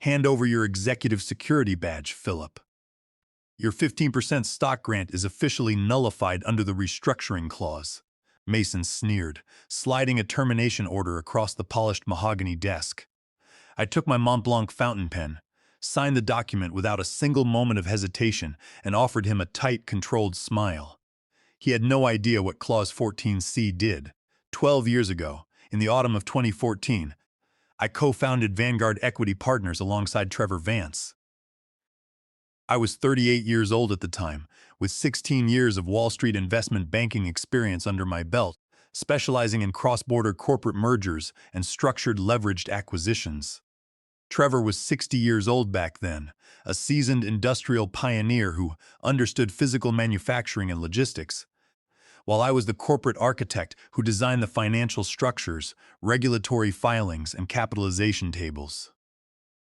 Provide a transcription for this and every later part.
Hand over your executive security badge, Philip. Your 15% stock grant is officially nullified under the restructuring clause. Mason sneered, sliding a termination order across the polished mahogany desk. I took my Montblanc fountain pen, signed the document without a single moment of hesitation, and offered him a tight, controlled smile. He had no idea what Clause 14C did. 12 years ago, in the autumn of 2014, I co-founded Vanguard Equity Partners alongside Trevor Vance. I was 38 years old at the time, with 16 years of Wall Street investment banking experience under my belt, specializing in cross-border corporate mergers and structured leveraged acquisitions. Trevor was 60 years old back then, a seasoned industrial pioneer who understood physical manufacturing and logistics, while I was the corporate architect who designed the financial structures, regulatory filings, and capitalization tables.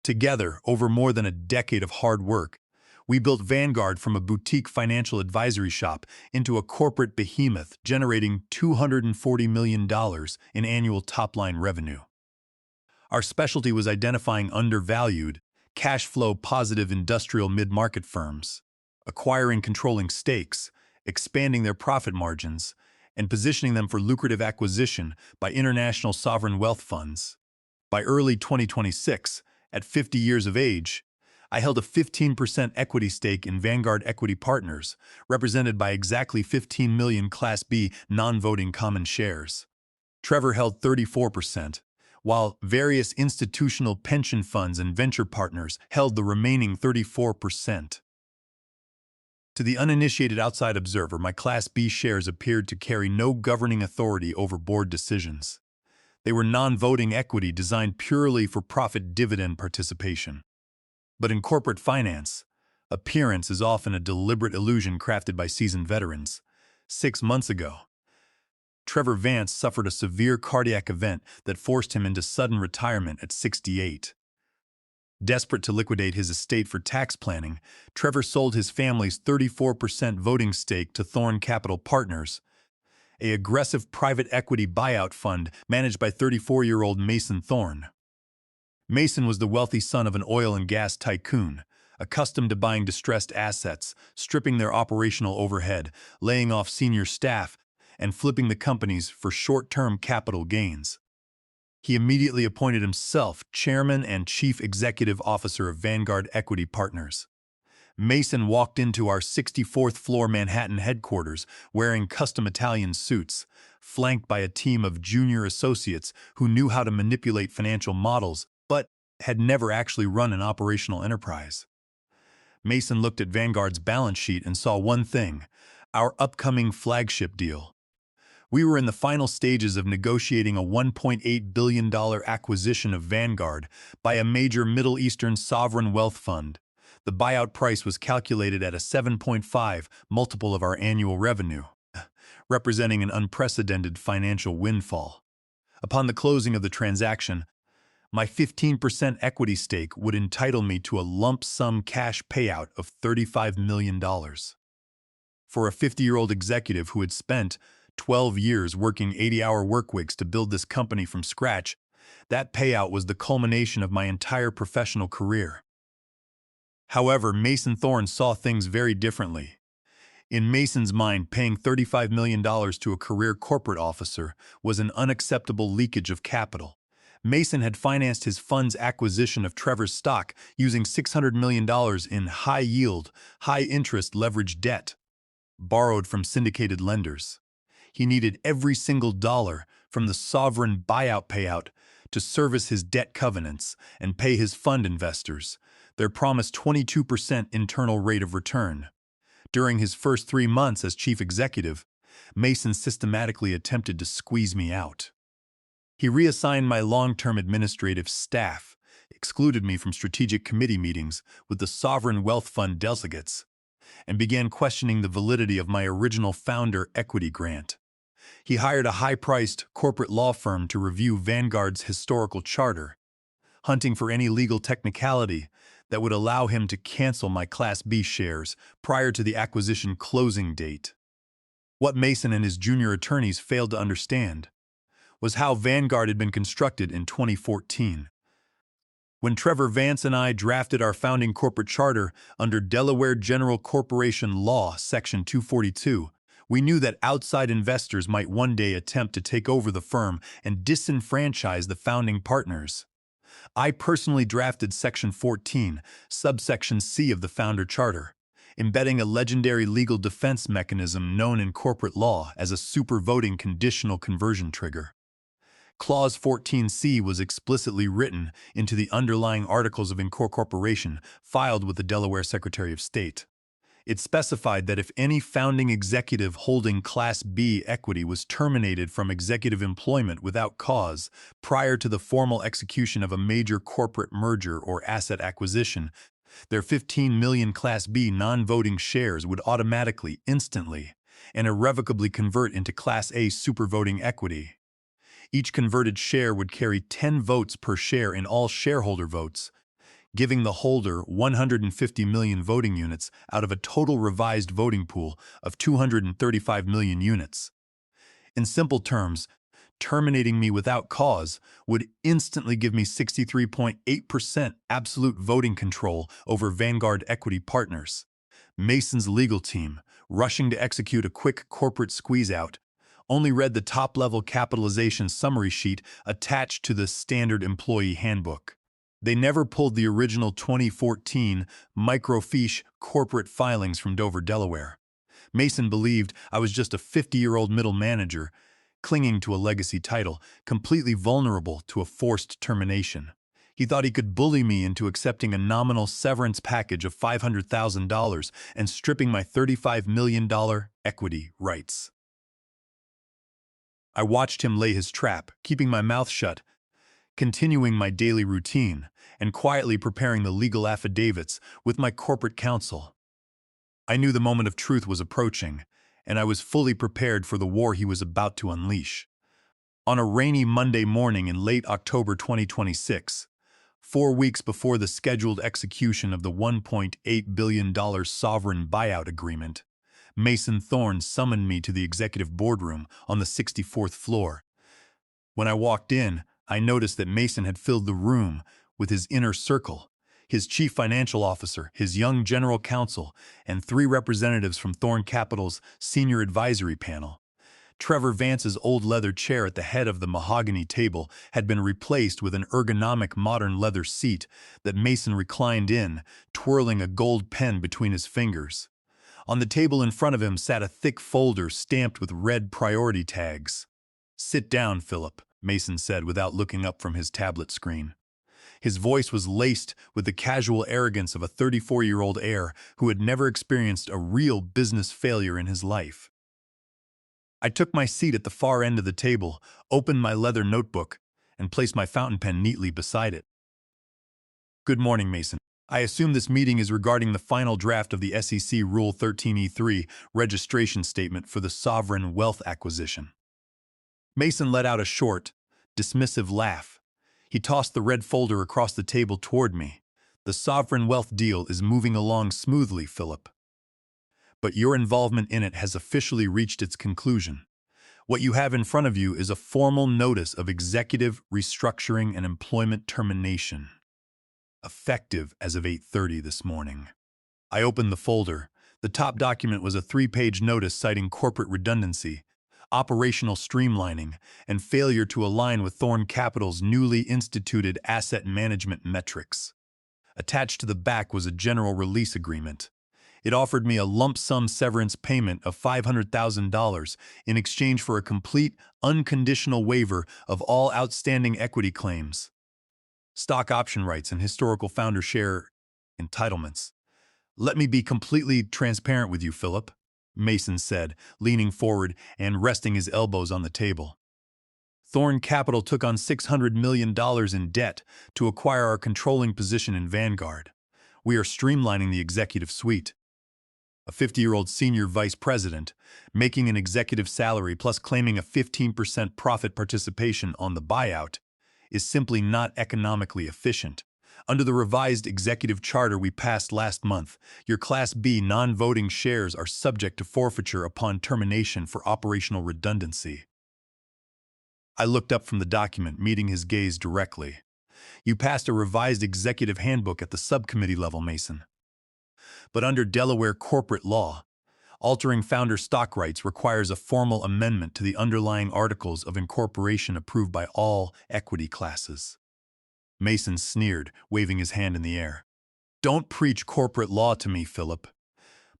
Together, over more than a decade of hard work, we built Vanguard from a boutique financial advisory shop into a corporate behemoth generating $240 million in annual top-line revenue. Our specialty was identifying undervalued, cash flow positive industrial mid-market firms, acquiring controlling stakes, expanding their profit margins, and positioning them for lucrative acquisition by international sovereign wealth funds. By early 2026, at 50 years of age, I held a 15% equity stake in Vanguard Equity Partners, represented by exactly 15 million Class B non-voting common shares. Trevor held 34%, while various institutional pension funds and venture partners held the remaining 34%. To the uninitiated outside observer, my Class B shares appeared to carry no governing authority over board decisions. They were non-voting equity designed purely for profit dividend participation. But in corporate finance, appearance is often a deliberate illusion crafted by seasoned veterans. 6 months ago, Trevor Vance suffered a severe cardiac event that forced him into sudden retirement at 68. Desperate to liquidate his estate for tax planning, Trevor sold his family's 34% voting stake to Thorn Capital Partners, an aggressive private equity buyout fund managed by 34-year-old Mason Thorn. Mason was the wealthy son of an oil and gas tycoon, accustomed to buying distressed assets, stripping their operational overhead, laying off senior staff, and flipping the companies for short-term capital gains. He immediately appointed himself chairman and chief executive officer of Vanguard Equity Partners. Mason walked into our 64th floor Manhattan headquarters wearing custom Italian suits, flanked by a team of junior associates who knew how to manipulate financial models but had never actually run an operational enterprise. Mason looked at Vanguard's balance sheet and saw one thing: our upcoming flagship deal. We were in the final stages of negotiating a $1.8 billion acquisition of Vanguard by a major Middle Eastern sovereign wealth fund. The buyout price was calculated at a 7.5 multiple of our annual revenue, representing an unprecedented financial windfall. Upon the closing of the transaction, my 15% equity stake would entitle me to a lump sum cash payout of $35 million. For a 50-year-old executive who had spent 12 years working 80-hour workweeks to build this company from scratch, that payout was the culmination of my entire professional career. However, Mason Thorn saw things very differently. In Mason's mind, paying $35 million to a career corporate officer was an unacceptable leakage of capital. Mason had financed his fund's acquisition of Trevor's stock using $600 million in high-yield, high-interest leveraged debt, borrowed from syndicated lenders. He needed every single dollar from the sovereign buyout payout to service his debt covenants and pay his fund investors their promised 22% internal rate of return. During his first 3 months as chief executive, Mason systematically attempted to squeeze me out. He reassigned my long-term administrative staff, excluded me from strategic committee meetings with the sovereign wealth fund delegates, and began questioning the validity of my original founder equity grant. He hired a high-priced corporate law firm to review Vanguard's historical charter, hunting for any legal technicality that would allow him to cancel my Class B shares prior to the acquisition closing date. What Mason and his junior attorneys failed to understand was how Vanguard had been constructed in 2014. When Trevor Vance and I drafted our founding corporate charter under Delaware General Corporation Law, Section 242, we knew that outside investors might one day attempt to take over the firm and disenfranchise the founding partners. I personally drafted Section 14, subsection C of the Founder Charter, embedding a legendary legal defense mechanism known in corporate law as a supervoting conditional conversion trigger. Clause 14C was explicitly written into the underlying Articles of Incorporation filed with the Delaware Secretary of State. It specified that if any founding executive holding Class B equity was terminated from executive employment without cause prior to the formal execution of a major corporate merger or asset acquisition, their 15 million Class B non-voting shares would automatically, instantly, and irrevocably convert into Class A supervoting equity. Each converted share would carry 10 votes per share in all shareholder votes, giving the holder 150 million voting units out of a total revised voting pool of 235 million units. In simple terms, terminating me without cause would instantly give me 63.8% absolute voting control over Vanguard Equity Partners. Mason's legal team, rushing to execute a quick corporate squeeze-out, only read the top-level capitalization summary sheet attached to the Standard Employee Handbook. They never pulled the original 2014 microfiche corporate filings from Dover, Delaware. Mason believed I was just a 50-year-old middle manager, clinging to a legacy title, completely vulnerable to a forced termination. He thought he could bully me into accepting a nominal severance package of $500,000 and stripping my $35 million equity rights. I watched him lay his trap, keeping my mouth shut, continuing my daily routine, and quietly preparing the legal affidavits with my corporate counsel. I knew the moment of truth was approaching, and I was fully prepared for the war he was about to unleash. On a rainy Monday morning in late October 2026, 4 weeks before the scheduled execution of the $1.8 billion sovereign buyout agreement, Mason Thorne summoned me to the executive boardroom on the 64th floor. When I walked in, I noticed that Mason had filled the room with his inner circle, his chief financial officer, his young general counsel, and 3 representatives from Thorne Capital's senior advisory panel. Trevor Vance's old leather chair at the head of the mahogany table had been replaced with an ergonomic modern leather seat that Mason reclined in, twirling a gold pen between his fingers. On the table in front of him sat a thick folder stamped with red priority tags. "Sit down, Philip," Mason said without looking up from his tablet screen. His voice was laced with the casual arrogance of a 34-year-old heir who had never experienced a real business failure in his life. I took my seat at the far end of the table, opened my leather notebook, and placed my fountain pen neatly beside it. "Good morning, Mason. I assume this meeting is regarding the final draft of the SEC Rule 13e3 registration statement for the sovereign wealth acquisition." Mason let out a short, dismissive laugh. He tossed the red folder across the table toward me. "The sovereign wealth deal is moving along smoothly, Philip. But your involvement in it has officially reached its conclusion. What you have in front of you is a formal notice of executive restructuring and employment termination, effective as of 8:30 this morning." I opened the folder. The top document was a 3-page notice citing corporate redundancy, operational streamlining, and failure to align with Thorne Capital's newly instituted asset management metrics. Attached to the back was a general release agreement. It offered me a lump sum severance payment of $500,000 in exchange for a complete, unconditional waiver of all outstanding equity claims, stock option rights, and historical founder share entitlements. "Let me be completely transparent with you, Philip," Mason said, leaning forward and resting his elbows on the table. "Thorne Capital took on $600 million in debt to acquire our controlling position in Vanguard. We are streamlining the executive suite. A 50-year-old senior vice president, making an executive salary plus claiming a 15% profit participation on the buyout, is simply not economically efficient. Under the revised executive charter we passed last month, your Class B non-voting shares are subject to forfeiture upon termination for operational redundancy." I looked up from the document, meeting his gaze directly. You passed a revised executive handbook at the subcommittee level, Mason. But under Delaware corporate law, altering founder stock rights requires a formal amendment to the underlying articles of incorporation approved by all equity classes. Mason sneered, waving his hand in the air. Don't preach corporate law to me, Philip.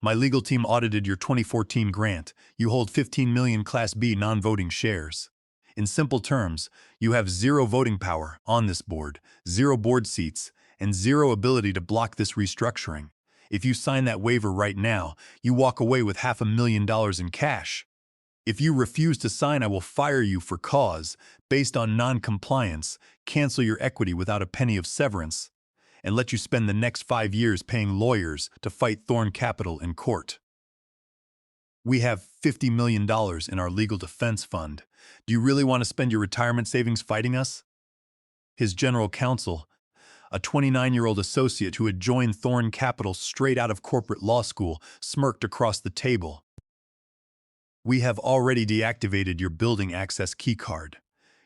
My legal team audited your 2014 grant. You hold 15 million Class B non-voting shares. In simple terms, you have zero voting power on this board, zero board seats, and zero ability to block this restructuring. If you sign that waiver right now, you walk away with $500,000 in cash. If you refuse to sign, I will fire you for cause, based on non-compliance, cancel your equity without a penny of severance, and let you spend the next 5 years paying lawyers to fight Thorn Capital in court. We have $50 million in our legal defense fund. Do you really want to spend your retirement savings fighting us? His general counsel, a 29-year-old associate who had joined Thorn Capital straight out of corporate law school, smirked across the table. We have already deactivated your building access keycard,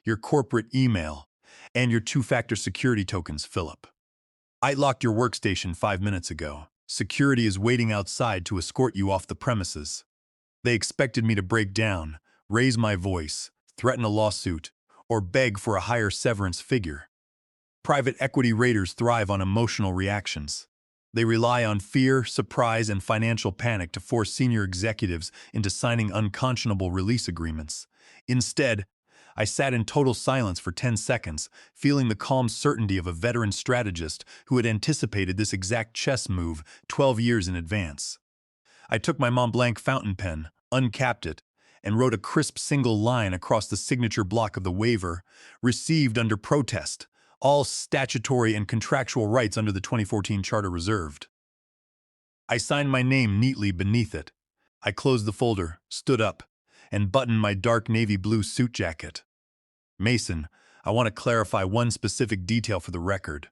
your corporate email, and your two-factor security tokens, Philip. I locked your workstation 5 minutes ago. Security is waiting outside to escort you off the premises. They expected me to break down, raise my voice, threaten a lawsuit, or beg for a higher severance figure. Private equity raiders thrive on emotional reactions. They rely on fear, surprise, and financial panic to force senior executives into signing unconscionable release agreements. Instead, I sat in total silence for 10 seconds, feeling the calm certainty of a veteran strategist who had anticipated this exact chess move 12 years in advance. I took my Mont Blanc fountain pen, uncapped it, and wrote a crisp single line across the signature block of the waiver, received under protest, all statutory and contractual rights under the 2014 Charter reserved. I signed my name neatly beneath it. I closed the folder, stood up, and buttoned my dark navy blue suit jacket. Mason, I want to clarify one specific detail for the record.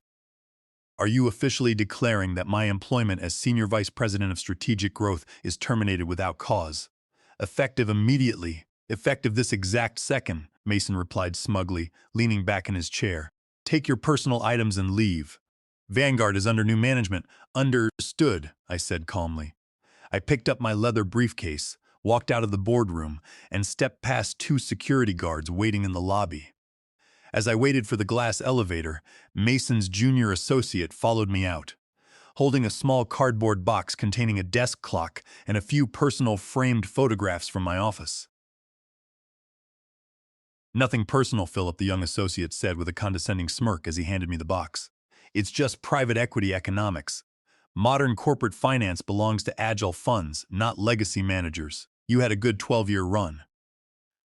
Are you officially declaring that my employment as Senior Vice President of Strategic Growth is terminated without cause? Effective immediately. Effective this exact second, Mason replied smugly, leaning back in his chair. Take your personal items and leave. Vanguard is under new management. Understood, I said calmly. I picked up my leather briefcase, walked out of the boardroom, and stepped past 2 security guards waiting in the lobby. As I waited for the glass elevator, Mason's junior associate followed me out, holding a small cardboard box containing a desk clock and a few personal framed photographs from my office. Nothing personal, Philip, the young associate said with a condescending smirk as he handed me the box. It's just private equity economics. Modern corporate finance belongs to agile funds, not legacy managers. You had a good 12-year run.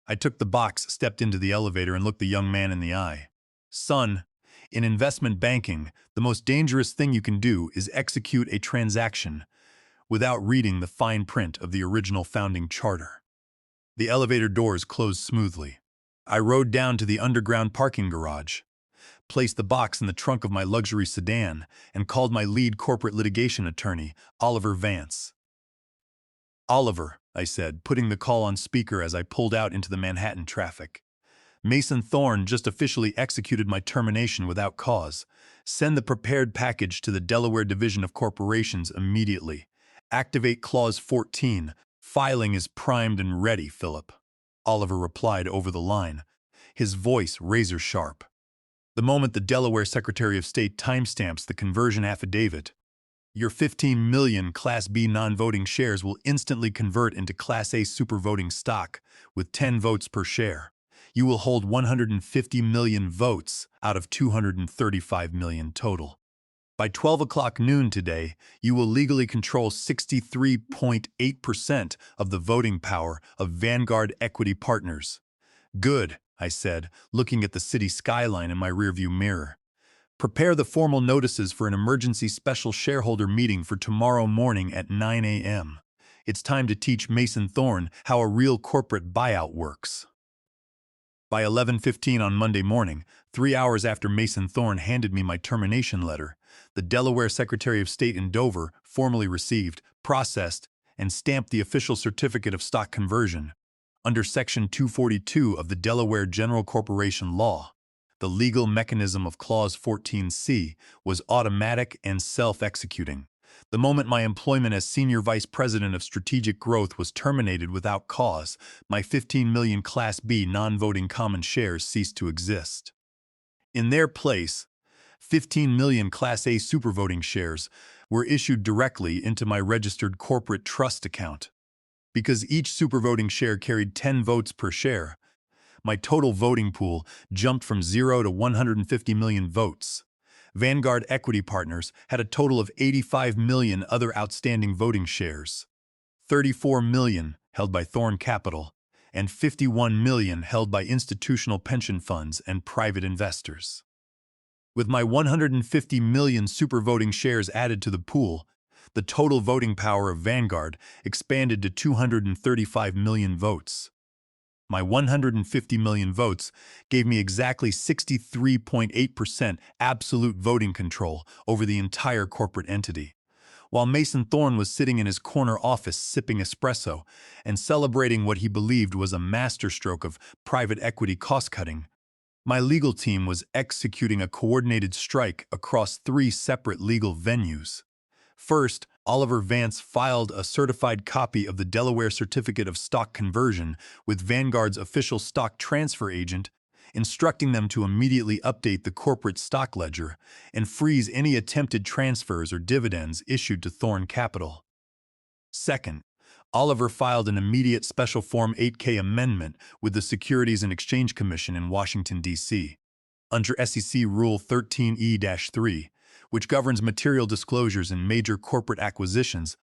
I took the box, stepped into the elevator, and looked the young man in the eye. Son, in investment banking, the most dangerous thing you can do is execute a transaction without reading the fine print of the original founding charter. The elevator doors closed smoothly. I rode down to the underground parking garage, placed the box in the trunk of my luxury sedan, and called my lead corporate litigation attorney, Oliver Vance. Oliver, I said, putting the call on speaker as I pulled out into the Manhattan traffic. Mason Thorn just officially executed my termination without cause. Send the prepared package to the Delaware Division of Corporations immediately. Activate Clause 14. Filing is primed and ready, Philip. Oliver replied over the line, his voice razor-sharp. The moment the Delaware Secretary of State timestamps the conversion affidavit, your 15 million Class B non-voting shares will instantly convert into Class A supervoting stock with 10 votes per share. You will hold 150 million votes out of 235 million total. By 12 o'clock noon today, you will legally control 63.8% of the voting power of Vanguard Equity Partners. Good, I said, looking at the city skyline in my rearview mirror. Prepare the formal notices for an emergency special shareholder meeting for tomorrow morning at 9 a.m. It's time to teach Mason Thorn how a real corporate buyout works. By 11:15 on Monday morning, 3 hours after Mason Thorn handed me my termination letter, the Delaware Secretary of State in Dover formally received, processed, and stamped the official certificate of stock conversion under Section 242 of the Delaware General Corporation Law. The legal mechanism of Clause 14C was automatic and self-executing. The moment my employment as Senior Vice President of Strategic Growth was terminated without cause, my 15 million Class B non-voting common shares ceased to exist. In their place, 15 million Class A supervoting shares were issued directly into my registered corporate trust account. Because each supervoting share carried 10 votes per share, my total voting pool jumped from 0 to 150 million votes. Vanguard Equity Partners had a total of 85 million other outstanding voting shares, 34 million held by Thorn Capital, and 51 million held by institutional pension funds and private investors. With my 150 million supervoting shares added to the pool, the total voting power of Vanguard expanded to 235 million votes. My 150 million votes gave me exactly 63.8% absolute voting control over the entire corporate entity. While Mason Thorne was sitting in his corner office sipping espresso and celebrating what he believed was a masterstroke of private equity cost-cutting, my legal team was executing a coordinated strike across 3 separate legal venues. First, Oliver Vance filed a certified copy of the Delaware Certificate of Stock Conversion with Vanguard's official stock transfer agent, instructing them to immediately update the corporate stock ledger and freeze any attempted transfers or dividends issued to Thorn Capital. Second, Oliver filed an immediate Special Form 8K amendment with the Securities and Exchange Commission in Washington, D.C. Under SEC Rule 13E-3, which governs material disclosures in major corporate acquisitions,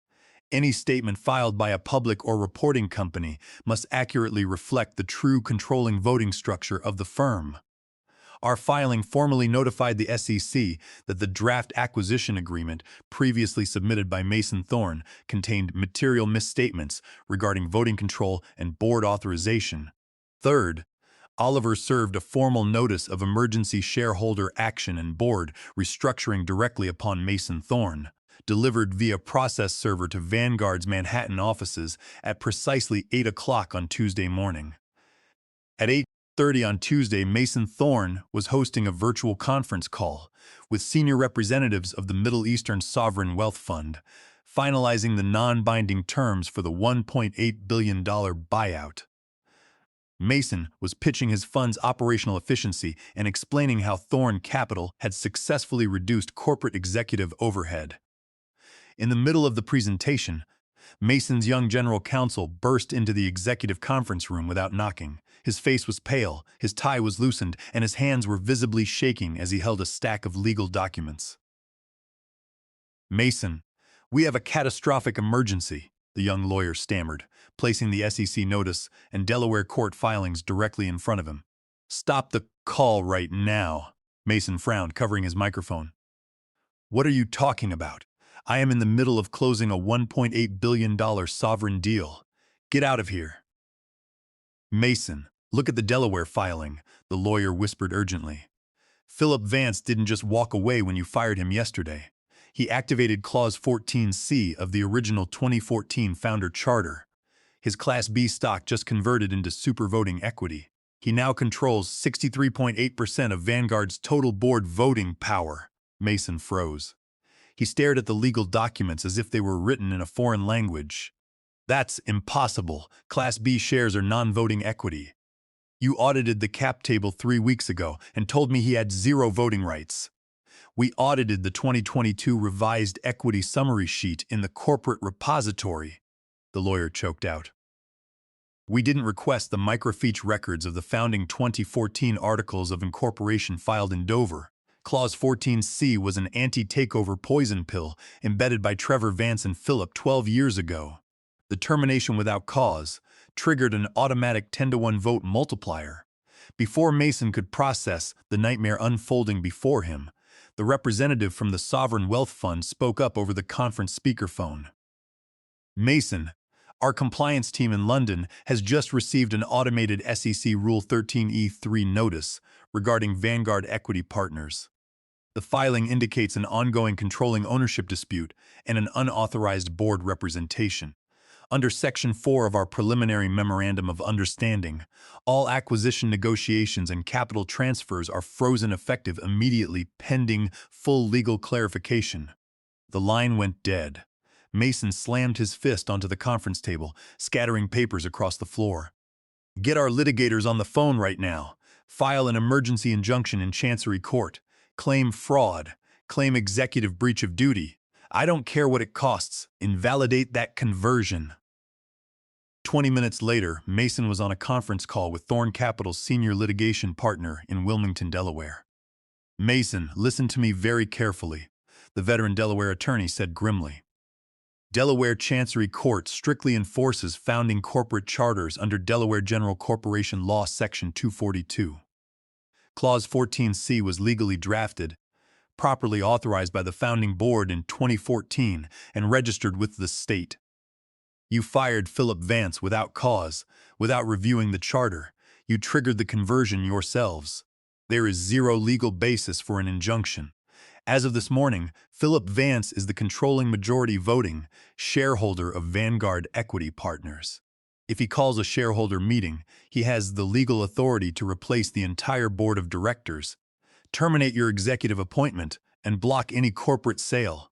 any statement filed by a public or reporting company must accurately reflect the true controlling voting structure of the firm. Our filing formally notified the SEC that the draft acquisition agreement previously submitted by Mason Thorne contained material misstatements regarding voting control and board authorization. Third, Oliver served a formal notice of emergency shareholder action and board restructuring directly upon Mason Thorne, delivered via process server to Vanguard's Manhattan offices at precisely 8 o'clock on Tuesday morning. At 8:30 on Tuesday, Mason Thorne was hosting a virtual conference call with senior representatives of the Middle Eastern Sovereign Wealth Fund, finalizing the non-binding terms for the $1.8 billion buyout. Mason was pitching his fund's operational efficiency and explaining how Thorn Capital had successfully reduced corporate executive overhead. In the middle of the presentation, Mason's young general counsel burst into the executive conference room without knocking. His face was pale, his tie was loosened, and his hands were visibly shaking as he held a stack of legal documents. "Mason, we have a catastrophic emergency," the young lawyer stammered, placing the SEC notice and Delaware court filings directly in front of him. "Stop the call right now," Mason frowned, covering his microphone. "What are you talking about? I am in the middle of closing a $1.8 billion sovereign deal. Get out of here." "Mason, look at the Delaware filing," the lawyer whispered urgently. "Philip Vance didn't just walk away when you fired him yesterday. He activated Clause 14C of the original 2014 Founder Charter. His Class B stock just converted into supervoting equity. He now controls 63.8% of Vanguard's total board voting power." Mason froze. He stared at the legal documents as if they were written in a foreign language. "That's impossible. Class B shares are non-voting equity. You audited the cap table 3 weeks ago and told me he had 0 voting rights. We audited the 2022 revised equity summary sheet in the corporate repository," the lawyer choked out. "We didn't request the microfiche records of the founding 2014 Articles of Incorporation filed in Dover. Clause 14C was an anti-takeover poison pill embedded by Trevor Vance and Philip 12 years ago. The termination without cause triggered an automatic 10-to-1 vote multiplier. Before Mason could process the nightmare unfolding before him, the representative from the Sovereign Wealth Fund spoke up over the conference speakerphone. "Mason, our compliance team in London has just received an automated SEC Rule 13E3 notice regarding Vanguard Equity Partners. The filing indicates an ongoing controlling ownership dispute and an unauthorized board representation. Under Section 4 of our Preliminary Memorandum of Understanding, all acquisition negotiations and capital transfers are frozen effective immediately pending full legal clarification. The line went dead. Mason slammed his fist onto the conference table, scattering papers across the floor. Get our litigators on the phone right now. File an emergency injunction in Chancery Court. Claim fraud. Claim executive breach of duty. I don't care what it costs. Invalidate that conversion. 20 minutes later, Mason was on a conference call with Thorn Capital's senior litigation partner in Wilmington, Delaware. Mason, listen to me very carefully, the veteran Delaware attorney said grimly. Delaware Chancery Court strictly enforces founding corporate charters under Delaware General Corporation Law Section 242. Clause 14C was legally drafted, properly authorized by the founding board in 2014 and registered with the state. You fired Philip Vance without cause, without reviewing the charter. You triggered the conversion yourselves. There is zero legal basis for an injunction. As of this morning, Philip Vance is the controlling majority voting shareholder of Vanguard Equity Partners. If he calls a shareholder meeting, he has the legal authority to replace the entire board of directors, terminate your executive appointment, and block any corporate sale.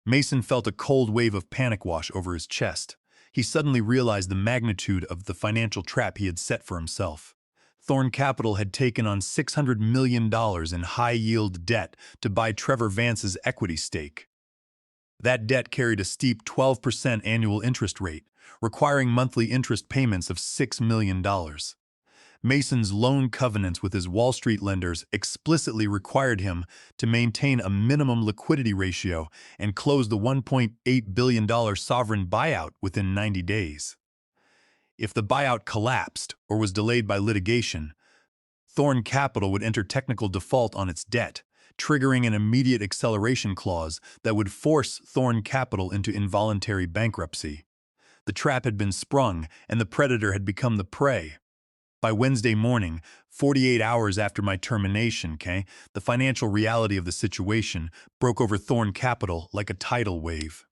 Mason felt a cold wave of panic wash over his chest. He suddenly realized the magnitude of the financial trap he had set for himself. Thorn Capital had taken on $600 million in high-yield debt to buy Trevor Vance's equity stake. That debt carried a steep 12% annual interest rate, requiring monthly interest payments of $6 million. Mason's loan covenants with his Wall Street lenders explicitly required him to maintain a minimum liquidity ratio and close the $1.8 billion sovereign buyout within 90 days. If the buyout collapsed or was delayed by litigation, Thorn Capital would enter technical default on its debt, triggering an immediate acceleration clause that would force Thorn Capital into involuntary bankruptcy. The trap had been sprung, and the predator had become the prey. By Wednesday morning, 48 hours after my termination, the financial reality of the situation broke over Thorn Capital like a tidal wave.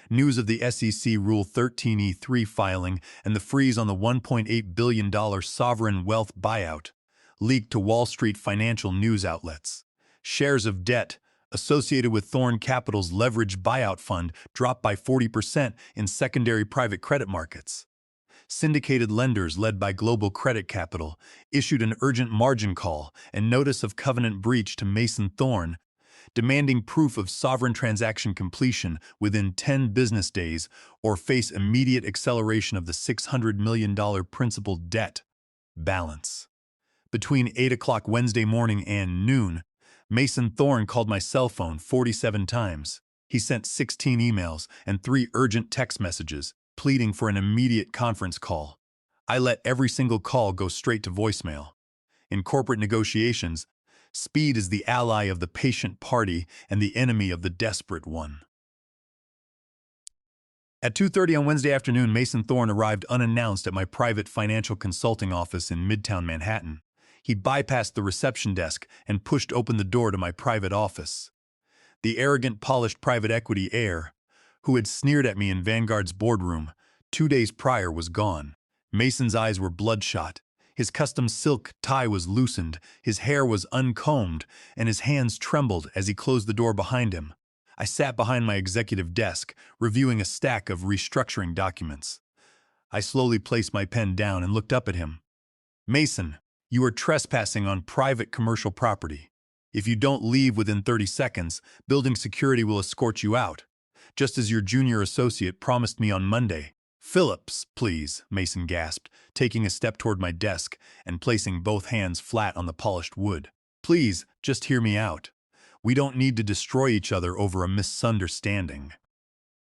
News of the SEC Rule 13e3 filing and the freeze on the $1.8 billion sovereign wealth buyout leaked to Wall Street financial news outlets. Shares of debt associated with Thorn Capital's leveraged buyout fund dropped by 40% in secondary private credit markets. Syndicated lenders led by Global Credit Capital issued an urgent margin call and notice of covenant breach to Mason Thorn, demanding proof of sovereign transaction completion within 10 business days or face immediate acceleration of the $600 million principal debt balance. Between 8 o'clock Wednesday morning and noon, Mason Thorn called my cell phone 47 times. He sent 16 emails and 3 urgent text messages, pleading for an immediate conference call. I let every single call go straight to voicemail. In corporate negotiations, speed is the ally of the patient party and the enemy of the desperate one. At 2:30 on Wednesday afternoon, Mason Thorn arrived unannounced at my private financial consulting office in Midtown Manhattan. He bypassed the reception desk and pushed open the door to my private office. The arrogant, polished private equity heir, who had sneered at me in Vanguard's boardroom 2 days prior, was gone. Mason's eyes were bloodshot. His custom silk tie was loosened, his hair was uncombed, and his hands trembled as he closed the door behind him. I sat behind my executive desk, reviewing a stack of restructuring documents. I slowly placed my pen down and looked up at him. Mason, you are trespassing on private commercial property. If you don't leave within 30 seconds, building security will escort you out, just as your junior associate promised me on Monday. Phillips, please, Mason gasped, taking a step toward my desk and placing both hands flat on the polished wood. Please, just hear me out. We don't need to destroy each other over a misunderstanding.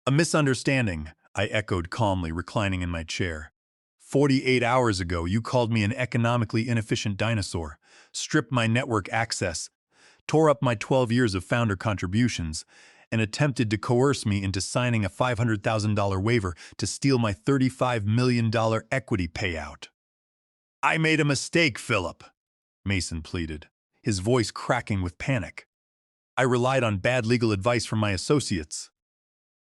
A misunderstanding, I echoed calmly, reclining in my chair. 48 hours ago, you called me an economically inefficient dinosaur, stripped my network access, tore up my 12 years of founder contributions, and attempted to coerce me into signing a $500,000 waiver to steal my $35 million equity payout. I made a mistake, Philip, Mason pleaded, his voice cracking with panic. I relied on bad legal advice from my associates.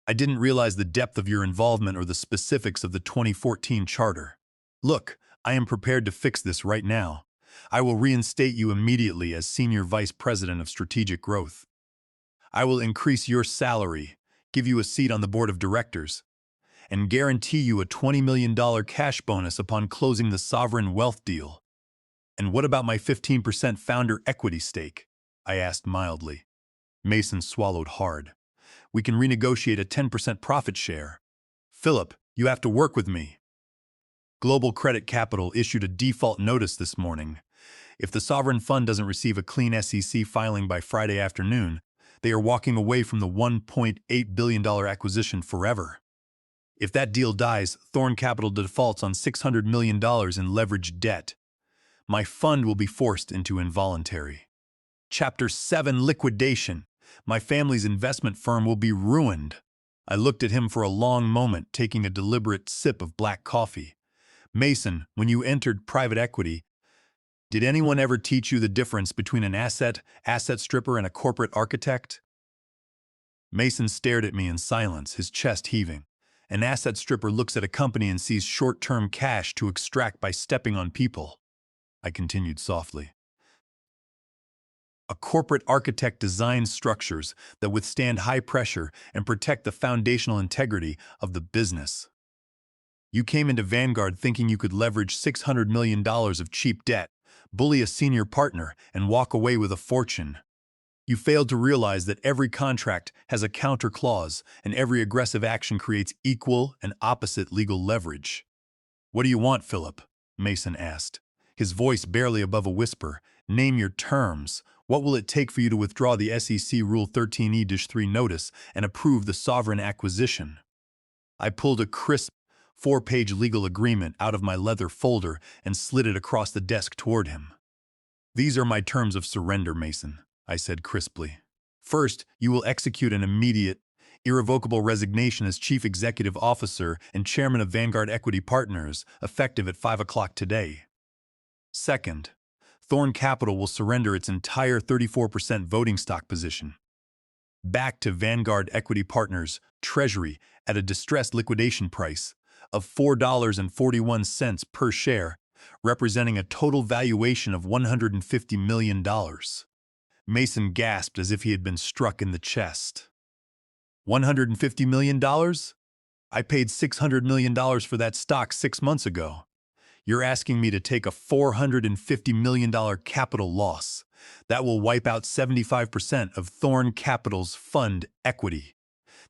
I didn't realize the depth of your involvement or the specifics of the 2014 charter. Look, I am prepared to fix this right now. I will reinstate you immediately as Senior Vice President of Strategic Growth. I will increase your salary, give you a seat on the board of directors, and guarantee you a $20 million cash bonus upon closing the sovereign wealth deal. And what about my 15% founder equity stake? I asked mildly. Mason swallowed hard. We can renegotiate a 10% profit share. Philip, you have to work with me. Global Credit Capital issued a default notice this morning. If the sovereign fund doesn't receive a clean SEC filing by Friday afternoon, they are walking away from the $1.8 billion acquisition forever. If that deal dies, Thorn Capital defaults on $600 million in leveraged debt. My fund will be forced into involuntary. Chapter 7 Liquidation. My family's investment firm will be ruined. I looked at him for a long moment, taking a deliberate sip of black coffee. Mason, when you entered private equity, did anyone ever teach you the difference between an asset stripper, and a corporate architect? Mason stared at me in silence, his chest heaving. An asset stripper looks at a company and sees short-term cash to extract by stepping on people. I continued softly. A corporate architect designs structures that withstand high pressure and protect the foundational integrity of the business. You came into Vanguard thinking you could leverage $600 million of cheap debt, bully a senior partner, and walk away with a fortune. You failed to realize that every contract has a counter clause, and every aggressive action creates equal and opposite legal leverage. What do you want, Philip? Mason asked, his voice barely above a whisper. Name your terms. What will it take for you to withdraw the SEC Rule 13E-3 notice and approve the sovereign acquisition? I pulled a crisp, 4-page legal agreement out of my leather folder and slid it across the desk toward him. These are my terms of surrender, Mason, I said crisply. First, you will execute an immediate, irrevocable resignation as Chief Executive Officer and Chairman of Vanguard Equity Partners, effective at 5 o'clock today. Second, Thorn Capital will surrender its entire 34% voting stock position back to Vanguard Equity Partners, Treasury, at a distressed liquidation price of $4.41 per share, representing a total valuation of $150 million. Mason gasped as if he had been struck in the chest. $150 million? I paid $600 million for that stock 6 months ago. You're asking me to take a $450 million capital loss. That will wipe out 75% of Thorn Capital's fund equity.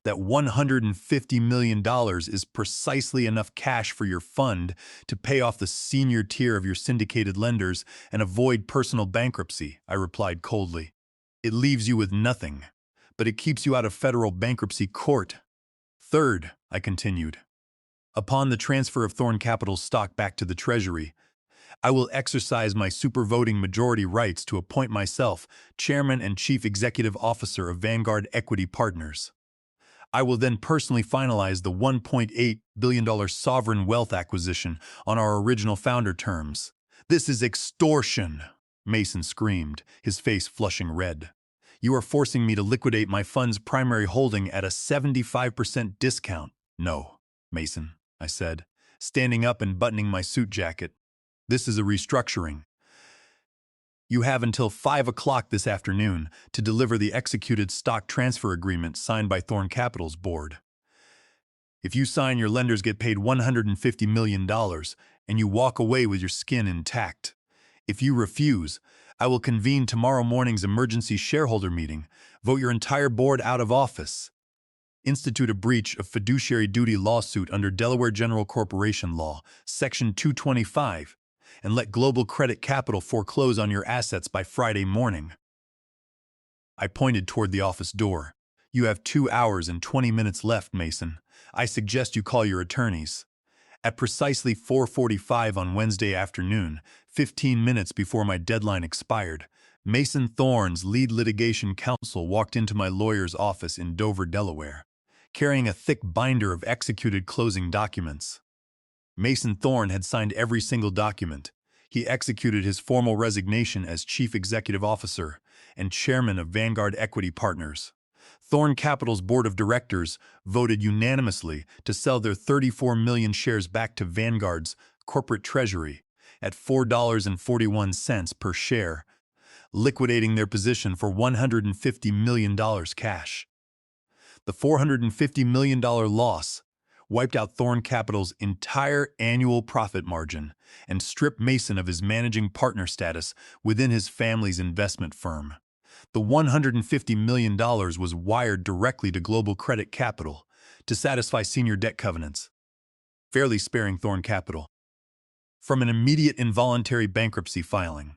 That $150 million is precisely enough cash for your fund to pay off the senior tier of your syndicated lenders and avoid personal bankruptcy, I replied coldly. It leaves you with nothing, but it keeps you out of federal bankruptcy court. Third, I continued, upon the transfer of Thorn Capital's stock back to the Treasury, I will exercise my supervoting majority rights to appoint myself Chairman and Chief Executive Officer of Vanguard Equity Partners. I will then personally finalize the $1.8 billion sovereign wealth acquisition on our original founder terms. This is extortion, Mason screamed, his face flushing red. You are forcing me to liquidate my fund's primary holding at a 75% discount. No, Mason, I said, standing up and buttoning my suit jacket. This is a restructuring. You have until 5 o'clock this afternoon to deliver the executed stock transfer agreement signed by Thorn Capital's board. If you sign, your lenders get paid $150 million, and you walk away with your skin intact. If you refuse, I will convene tomorrow morning's emergency shareholder meeting, vote your entire board out of office, institute a breach of fiduciary duty lawsuit under Delaware General Corporation Law, Section 225, and let Global Credit Capital foreclose on your assets by Friday morning. I pointed toward the office door. You have 2 hours and 20 minutes left, Mason. I suggest you call your attorneys. At precisely 4:45 on Wednesday afternoon, 15 minutes before my deadline expired, Mason Thorne's lead litigation counsel walked into my lawyer's office in Dover, Delaware, carrying a thick binder of executed closing documents. Mason Thorne had signed every single document. He executed his formal resignation as Chief Executive Officer and Chairman of Vanguard Equity Partners. Thorn Capital's board of directors voted unanimously to sell their 34 million shares back to Vanguard's corporate treasury at $4.41 per share, liquidating their position for $150 million cash. The $450 million loss wiped out Thorn Capital's entire annual profit margin and stripped Mason of his managing partner status within his family's investment firm. The $150 million was wired directly to Global Credit Capital to satisfy senior debt covenants, fairly sparing Thorn Capital from an immediate involuntary bankruptcy filing.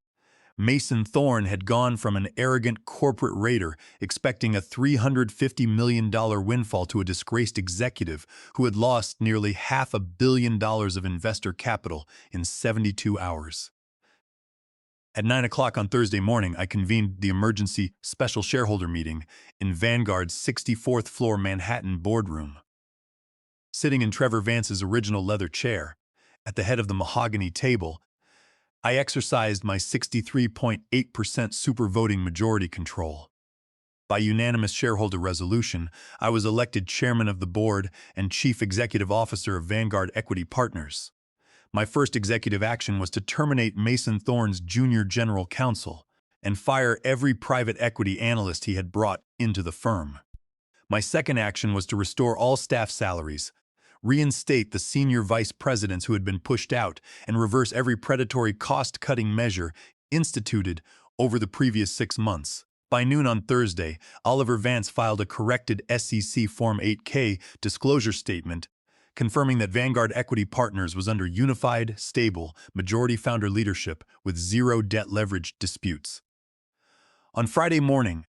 Mason Thorn had gone from an arrogant corporate raider expecting a $350 million windfall to a disgraced executive who had lost nearly $500 million of investor capital in 72 hours. At 9 o'clock on Thursday morning, I convened the emergency special shareholder meeting in Vanguard's 64th floor Manhattan boardroom. Sitting in Trevor Vance's original leather chair, at the head of the mahogany table, I exercised my 63.8% super voting majority control. By unanimous shareholder resolution, I was elected chairman of the board and chief executive officer of Vanguard Equity Partners. My first executive action was to terminate Mason Thorn's junior general counsel and fire every private equity analyst he had brought into the firm. My second action was to restore all staff salaries, reinstate the senior vice presidents who had been pushed out, and reverse every predatory cost-cutting measure instituted over the previous 6 months. By noon on Thursday, Oliver Vance filed a corrected SEC Form 8K disclosure statement confirming that Vanguard Equity Partners was under unified, stable, majority founder leadership with zero debt leverage disputes. On Friday morning,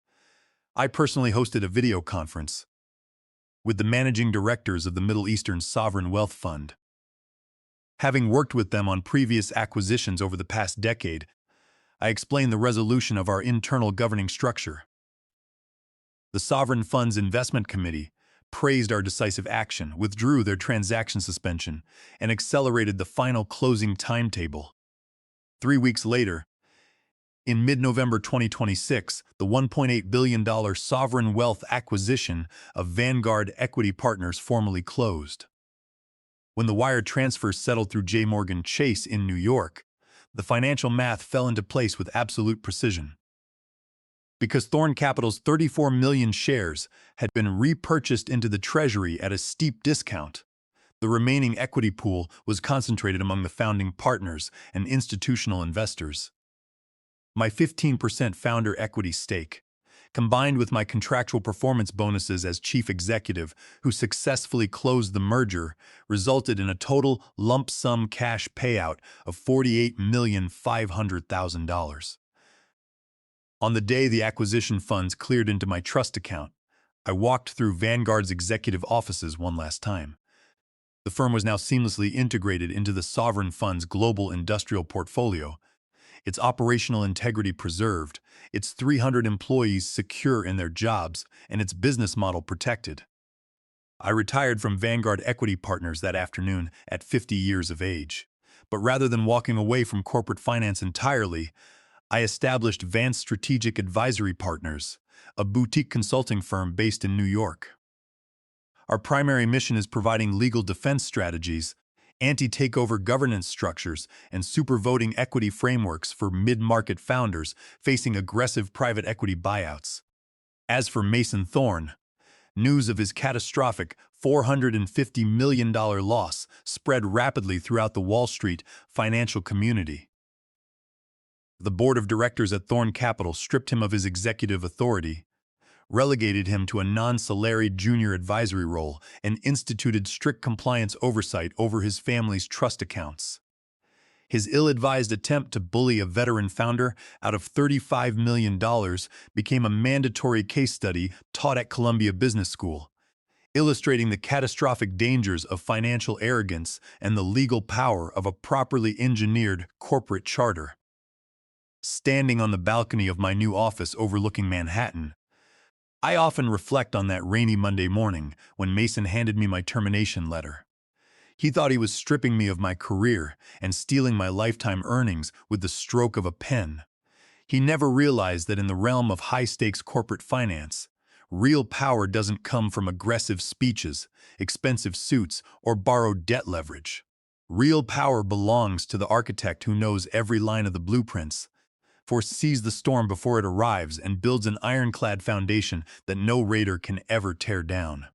I personally hosted a video conference with the managing directors of the Middle Eastern Sovereign Wealth Fund. Having worked with them on previous acquisitions over the past decade, I explained the resolution of our internal governing structure. The Sovereign Fund's Investment Committee praised our decisive action, withdrew their transaction suspension, and accelerated the final closing timetable. 3 weeks later, in mid-November 2026, the $1.8 billion sovereign wealth acquisition of Vanguard Equity Partners formally closed. When the wire transfers settled through J. Morgan Chase in New York, the financial math fell into place with absolute precision. Because Thorn Capital's 34 million shares had been repurchased into the treasury at a steep discount, the remaining equity pool was concentrated among the founding partners and institutional investors. My 15% founder equity stake, combined with my contractual performance bonuses as chief executive who successfully closed the merger, resulted in a total lump sum cash payout of $48,500,000. On the day the acquisition funds cleared into my trust account, I walked through Vanguard's executive offices one last time. The firm was now seamlessly integrated into the sovereign fund's global industrial portfolio, its operational integrity preserved, its 300 employees secure in their jobs, and its business model protected. I retired from Vanguard Equity Partners that afternoon at 50 years of age. But rather than walking away from corporate finance entirely, I established Vance Strategic Advisory Partners, a boutique consulting firm based in New York. Our primary mission is providing legal defense strategies, anti-takeover governance structures, and super-voting equity frameworks for mid-market founders facing aggressive private equity buyouts. As for Mason Thorn, news of his catastrophic $450 million loss spread rapidly throughout the Wall Street financial community. The board of directors at Thorn Capital stripped him of his executive authority, relegated him to a non-salaried junior advisory role, and instituted strict compliance oversight over his family's trust accounts. His ill-advised attempt to bully a veteran founder out of $35 million became a mandatory case study taught at Columbia Business School, illustrating the catastrophic dangers of financial arrogance and the legal power of a properly engineered corporate charter. Standing on the balcony of my new office overlooking Manhattan, I often reflect on that rainy Monday morning when Mason handed me my termination letter. He thought he was stripping me of my career and stealing my lifetime earnings with the stroke of a pen. He never realized that in the realm of high-stakes corporate finance, Real power doesn't come from aggressive speeches, expensive suits, or borrowed debt leverage. Real power belongs to the architect who knows every line of the blueprints, foresees the storm before it arrives, and builds an ironclad foundation that no raider can ever tear down.